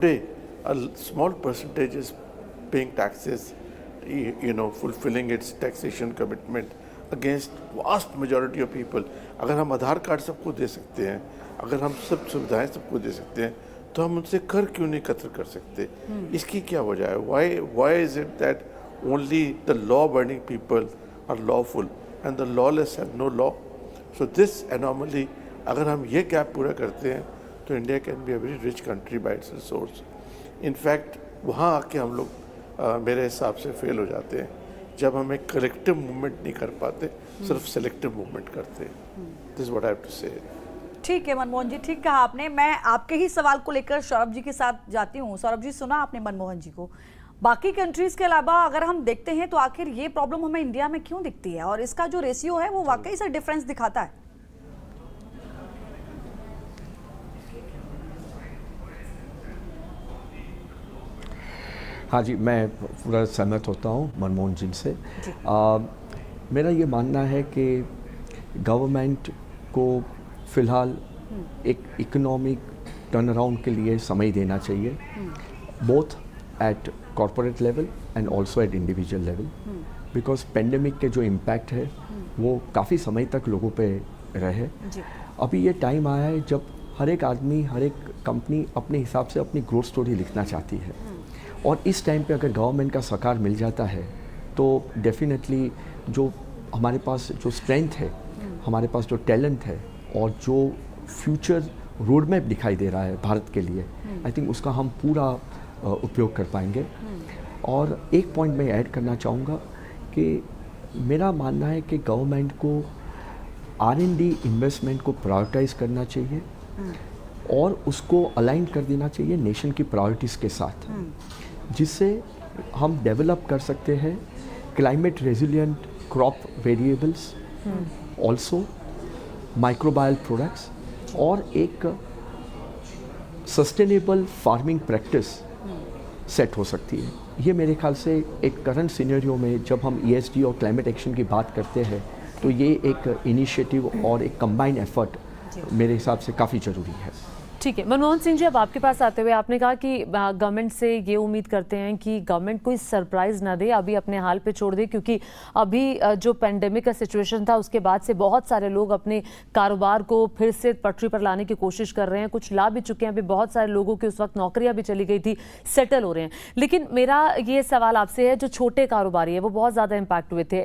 Today, a small percentage is paying taxes, fulfilling its taxation commitment against vast majority of people. अगर हम आधार card सबको दे सकते हैं, अगर हम सब सुविधाएं सबको दे सकते हैं, तो हम उनसे कर क्यों नहीं एकत्र कर सकते? इसकी क्या वजह है? Why is it that only the law-abiding people are lawful and the lawless have no law? So this anomaly, अगर हम ये गैप पूरा करते हैं, तो India can be a very rich country bye it's resource. In fact वहाँ आके हम लोग मेरे हिसाब से फेल हो जाते हैं जब हम एक कलेक्टिव मूवमेंट नहीं कर पाते, सिर्फ सेलेक्टिव मूवमेंट करते हैं. This what I have to say. ठीक है मनमोहन जी, ठीक कहा आपने. मैं आपके ही सवाल को लेकर सौरभ जी के साथ जाती हूँ. सौरभ जी, सुना आपने मनमोहन जी को. बाकी कंट्रीज के अलावा अगर हम देखते हैं तो आखिर ये प्रॉब्लम हमें इंडिया में क्यों दिखती है, और इसका जो रेशियो है वो वाकई से डिफरेंस दिखाता है? हाँ जी, मैं पूरा सहमत होता हूँ मनमोहन जी से. मेरा ये मानना है कि गवर्नमेंट को फ़िलहाल एक इकोनॉमिक टर्न अराउंड के लिए समय देना चाहिए, both at corporate level and also eight individual level, because pandemic के जो इम्पैक्ट है वो काफ़ी समय तक लोगों पे रहे. अभी ये टाइम आया है जब हर एक आदमी, हर एक कंपनी अपने हिसाब से अपनी ग्रोथ स्टोरी लिखना चाहती है, और इस टाइम पे अगर गवर्नमेंट का सहकार मिल जाता है तो डेफिनेटली जो हमारे पास जो स्ट्रेंथ है, हमारे पास जो टैलेंट है और जो फ्यूचर रोड मैप दिखाई दे रहा है भारत के लिए, आई थिंक उसका हम पूरा उपयोग कर पाएंगे. और एक पॉइंट मैं ऐड करना चाहूँगा कि मेरा मानना है कि गवर्नमेंट को R&D इन्वेस्टमेंट को प्रायोरिटाइज करना चाहिए और उसको अलाइन कर देना चाहिए नेशन की प्रायोरिटीज़ के साथ, जिससे हम डेवलप कर सकते हैं climate resilient crop variables, also microbial products, और एक सस्टेनेबल फार्मिंग प्रैक्टिस सेट हो सकती है. ये मेरे ख्याल से एक करंट सिनेरियो में जब हम ESG और क्लाइमेट एक्शन की बात करते हैं तो ये एक इनिशिएटिव और एक कंबाइंड एफर्ट मेरे हिसाब से काफ़ी ज़रूरी है. ठीक है मनमोहन सिंह जी, अब आपके पास आते हुए आपने कहा कि गवर्नमेंट से ये उम्मीद करते हैं कि गवर्नमेंट कोई सरप्राइज़ ना दे, अभी अपने हाल पे छोड़ दे, क्योंकि अभी जो पेंडेमिक का सिचुएशन था उसके बाद से बहुत सारे लोग अपने कारोबार को फिर से पटरी पर लाने की कोशिश कर रहे हैं. कुछ ला भी चुके हैं, अभी बहुत सारे लोगों की उस वक्त नौकरियां भी चली गई थी, सेटल हो रहे हैं. लेकिन मेरा ये सवाल आपसे है, जो छोटे कारोबारी है वो बहुत ज़्यादा इम्पैक्ट हुए थे,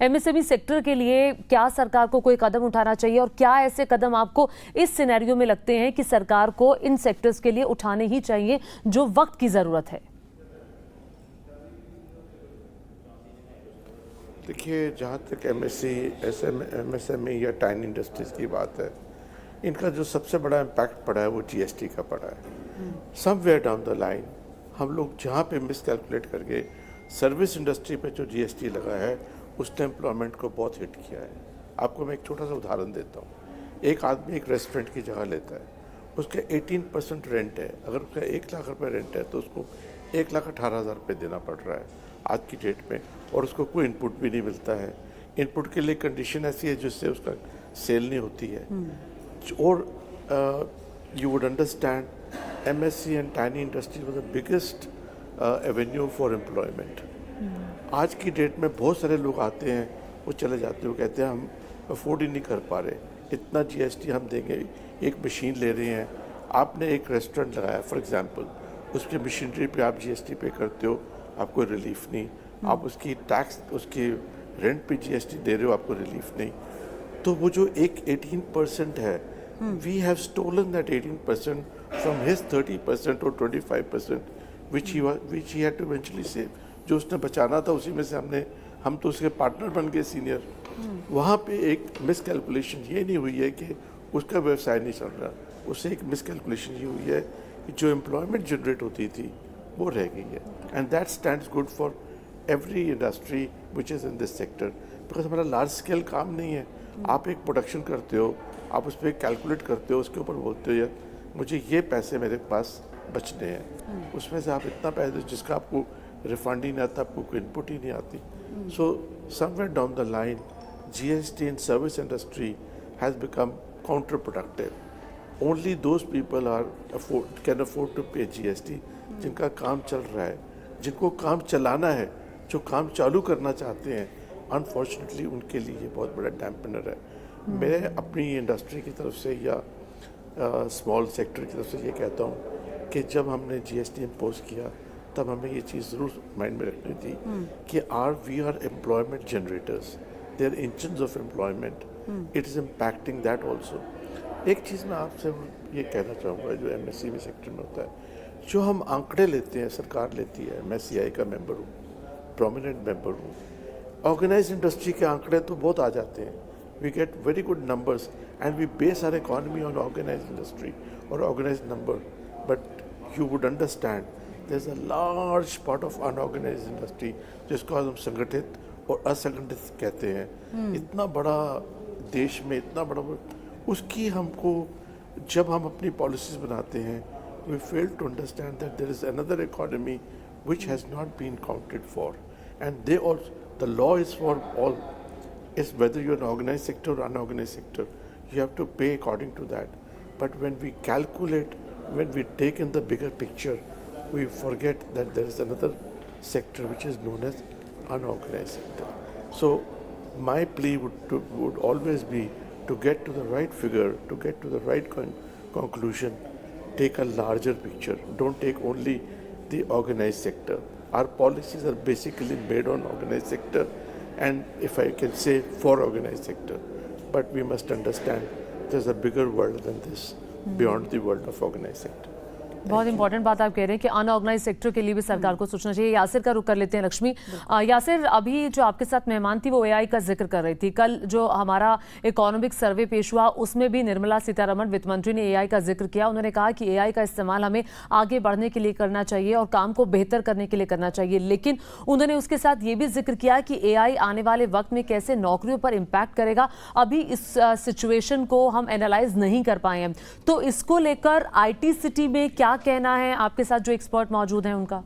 MSME सेक्टर के लिए क्या सरकार को कोई कदम उठाना चाहिए, और क्या ऐसे कदम आपको इस सिनेरियो में लगते हैं कि सरकार को इन सेक्टर्स के लिए उठाने ही चाहिए जो वक्त की जरूरत है? देखिए, जहाँ तक MSME या टाइनी इंडस्ट्रीज की बात है, इनका जो सबसे बड़ा इम्पैक्ट पड़ा है वो GST का पड़ा है. समवेयर डाउन द लाइन हम लोग जहाँ पे मिस कैलकुलेट करके सर्विस इंडस्ट्री पे जो GST लगा है उसने एम्प्लॉयमेंट को बहुत हिट किया है. आपको मैं एक छोटा सा उदाहरण देता हूँ. एक आदमी एक रेस्टोरेंट की जगह लेता है, उसका 18% रेंट है. अगर उसका 1 लाख रुपये रेंट है तो उसको 1,18,000 रुपये देना पड़ रहा है आज की डेट में, और उसको कोई इनपुट भी नहीं मिलता है. इनपुट के लिए कंडीशन ऐसी है जिससे उसका सेल नहीं होती है. और you would understand MSC and tiny industry was the biggest Avenue for employment. आज की डेट में बहुत सारे लोग आते हैं, वो चले जाते हैं, वो कहते हैं हम अफोर्ड ही नहीं कर पा रहे, इतना GST हम देंगे. एक मशीन ले रहे हैं, आपने एक रेस्टोरेंट लगाया फॉर एग्जांपल, उसकी मशीनरी पे आप GST पे करते हो, आपको रिलीफ नहीं. आप उसकी टैक्स, उसकी रेंट पे GST दे रहे हो, आपको रिलीफ नहीं. तो वो जो एक 18% है, we have stolen that 18% from his 30% और 25% which he had to eventually save. जो उसने बचाना था उसी में से हम तो उसके पार्टनर बन गए सीनियर. वहाँ पे एक मिसकैलकुलेशन ये नहीं हुई है कि उसका व्यवसाय नहीं चल रहा, उससे एक मिसकैलकुलेशन ये हुई है कि जो एम्प्लॉयमेंट जनरेट होती थी वो रह गई है. And that stands good for every industry which is in this sector, because हमारा लार्ज स्केल काम नहीं है. आप एक प्रोडक्शन करते हो, आप उस पर कैलकुलेट करते हो, उसके ऊपर बोलते हो यार मुझे ये पैसे मेरे पास बचने हैं, उसमें से आप इतना पैसे दो जिसका आपको रिफंड ही नहीं आता, आपको कोई इनपुट ही नहीं आती. So somewhere down the line GST in service industry has become counterproductive. Only those people can afford to pay GST जिनका काम चल रहा है, जिनको काम चलाना है, जो काम चालू करना चाहते हैं, अनफॉर्चुनेटली उनके लिए ये बहुत बड़ा डैम्पनर है। मैं अपनी इंडस्ट्री की तरफ से या स्मॉल सेक्टर की तरफ से ये कहता हूँ कि जब हमने GST इम्पोज किया तब हमें ये चीज़ ज़रूर माइंड में रखनी थी कि we are employment generators, they are engines of employment, it is impacting that also. एक चीज़ मैं आपसे ये कहना चाहूँगा, जो MSME सेक्टर में होता है, जो हम आंकड़े लेते हैं, सरकार लेती है, मैं CI का मेंबर हूँ, प्रोमिनेंट मेंबर हूँ, ऑर्गेनाइज इंडस्ट्री के आंकड़े तो बहुत आ जाते हैं, we get very good numbers and we base our economy on organise industry और organise number, but you would understand there is a large part of unorganise industry जिसको हम संगठित और असंगठित कहते हैं। इतना बड़ा देश में इतना बड़ा उसकी हमको जब हम अपनी पॉलिसीज बनाते हैं, we fail to understand that there is another economy which has not been counted for, and the law is for all, is whether you're an organized sector or unorganized sector, you have to pay according to that. But when we calculate, when we take in the bigger picture, we forget that there is another sector which is known as unorganized sector. So my plea would always be to get to the right figure, to get to the right conclusion, take a larger picture, don't take only the organized sector. Our policies are basically made on organized sector, and if I can say for organized sector, but we must understand there's a bigger world than this, beyond the world of organized sector. बहुत important बात आप कह रहे हैं कि unorganised sector के लिए भी सरकार को सोचना चाहिए। यासिर का रुख कर लेते हैं लक्ष्मी। यासिर, अभी जो आपके साथ मेहमान थी वो AI का जिक्र कर रही थी। कल जो हमारा इकोनॉमिक सर्वे पेश हुआ उसमें भी निर्मला सीतारमण वित्त मंत्री ने AI का जिक्र किया। उन्होंने कहा कि AI का इस्तेमाल हमें आगे बढ़ने के लिए करना चाहिए और काम को बेहतर करने के लिए करना चाहिए, लेकिन उन्होंने उसके साथ ये भी जिक्र किया कि AI आने वाले वक्त में कैसे नौकरियों पर इम्पैक्ट करेगा, अभी इस सिचुएशन को हम एनालाइज नहीं कर पाए हैं। तो इसको लेकर IT सिटी में क्या कहना है? आपके साथ जो एक्सपर्ट मौजूद हैं उनका।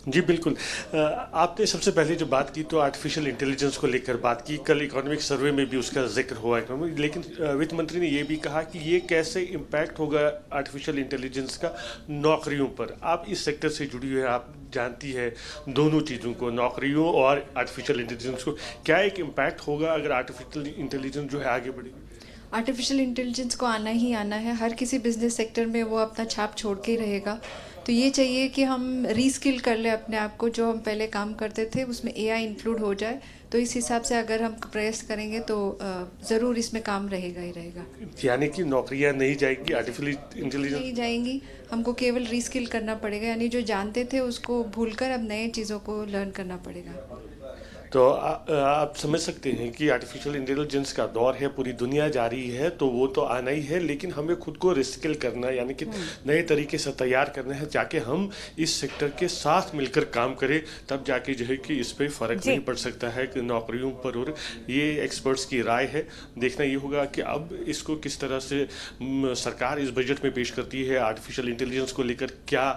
जी बिल्कुल, आपने सबसे पहले जो बात की तो आर्टिफिशियल इंटेलिजेंस को लेकर बात की। कल इकोनॉमिक सर्वे में भी उसका जिक्र हुआ है, लेकिन वित्त मंत्री ने ये भी कहा कि ये कैसे इम्पैक्ट होगा आर्टिफिशियल इंटेलिजेंस का नौकरियों पर। आप इस सेक्टर से जुड़ी हुई है, आप जानती है दोनों चीज़ों को, नौकरियों और आर्टिफिशियल इंटेलिजेंस को। क्या एक इम्पैक्ट होगा अगर आर्टिफिशियल इंटेलिजेंस जो है आगे बढ़ेगी? आर्टिफिशियल इंटेलिजेंस को आना ही आना है, हर किसी बिजनेस सेक्टर में वो अपना छाप छोड़ के ही रहेगा। तो ये चाहिए कि हम रीस्किल कर लें अपने आप को, जो हम पहले काम करते थे उसमें AI इंक्लूड हो जाए। तो इस हिसाब से अगर हम प्रयास करेंगे तो ज़रूर इसमें काम रहेगा ही रहेगा। यानी कि नौकरियां नहीं जाएगी, आर्टिफिशियल इंटेलिजेंस नहीं जाएंगी, हमको केवल रीस्किल करना पड़ेगा, यानी जो जानते थे उसको भूलकर अब नए चीज़ों को लर्न करना पड़ेगा। तो आप समझ सकते हैं कि आर्टिफिशियल इंटेलिजेंस का दौर है, पूरी दुनिया जा रही है, तो वो तो आना ही है, लेकिन हमें खुद को रिस्किल करना, यानी कि नए तरीके से तैयार करना है, जाके हम इस सेक्टर के साथ मिलकर काम करें, तब जाके जो है कि इस पर फ़र्क नहीं पड़ सकता है कि नौकरियों पर। और ये एक्सपर्ट्स की राय है, देखना ये होगा कि अब इसको किस तरह से सरकार इस बजट में पेश करती है, आर्टिफिशियल इंटेलिजेंस को लेकर क्या